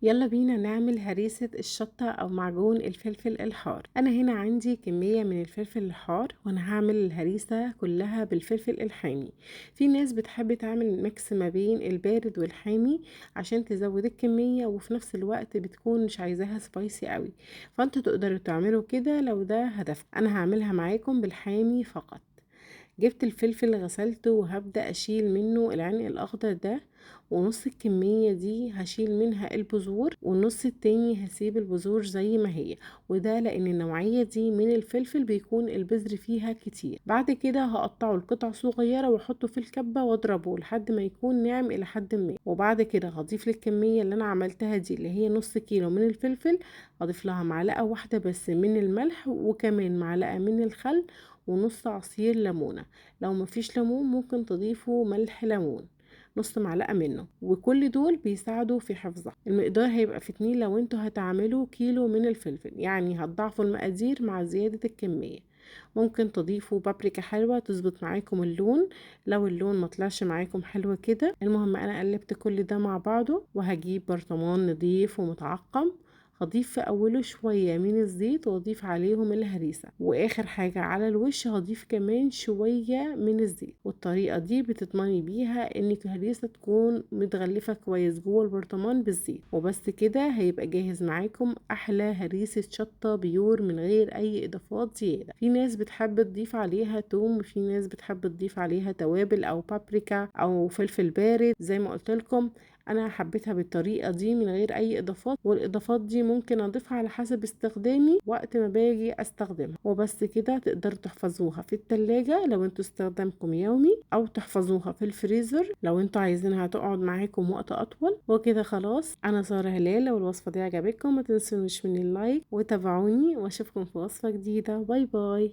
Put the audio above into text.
يلا بينا نعمل هريسة الشطة او معجون الفلفل الحار. انا هنا عندي كمية من الفلفل الحار وانا هعمل الهريسة كلها بالفلفل الحامي. في ناس بتحب تعمل ميكس ما بين البارد والحامي عشان تزود الكمية وفي نفس الوقت بتكون مش عايزاها سبايسي قوي، فانتوا تقدروا تعملوا كده لو ده هدفكم. انا هعملها معاكم بالحامي فقط. جبت الفلفل غسلته وهبدأ اشيل منه العنق الاخضر ده، ونص الكمية دي هشيل منها البذور والنص التاني هسيب البذور زي ما هي، وده لان النوعية دي من الفلفل بيكون البذر فيها كتير. بعد كده هقطعه لقطع صغيرة واحطه في الكبة واضربه لحد ما يكون ناعم الى حد ما، وبعد كده هضيف للكمية اللي انا عملتها دي اللي هي نص كيلو من الفلفل، هضيف لها معلقة واحدة بس من الملح وكمان معلقة من الخل ونص عصير ليمونة. لو مفيش ليمون ممكن تضيفوا ملح ليمون، نص معلقة منه، وكل دول بيساعدوا في حفظها. المقدار هيبقى في 2 لو انتوا هتعملوا كيلو من الفلفل، يعني هتضاعفوا المقادير مع زيادة الكمية. ممكن تضيفوا بابريكا حلوة تظبط معاكم اللون لو اللون ما طلعش معاكم حلو كده. المهم انا قلبت كل ده مع بعضه، وهجيب برطمان نضيف ومتعقم، هضيف في اوله شوية من الزيت واضيف عليهم الهريسة، واخر حاجة على الوش هضيف كمان شوية من الزيت. والطريقة دي بتضمني بيها ان الهريسة تكون متغلفة كويس جوه البرطمان بالزيت. وبس كده هيبقى جاهز معاكم احلى هريسة شطة بيور من غير اي اضافات زيادة. في ناس بتحب تضيف عليها توم، وفي ناس بتحب تضيف عليها توابل او بابريكا او فلفل بارد زي ما قلت لكم. انا حبيتها بالطريقة دي من غير اي اضافات، والاضافات دي ممكن اضيفها على حسب استخدامي وقت ما باجي استخدمها. وبس كده تقدروا تحفظوها في التلاجة لو انتوا استخدامكم يومي، او تحفظوها في الفريزر لو انتوا عايزينها تقعد معاكم وقت اطول. وكده خلاص، انا سارة هلال. لو الوصفة دي عجبتكم ما تنسونيش من اللايك وتابعوني، واشوفكم في وصفة جديدة. باي باي.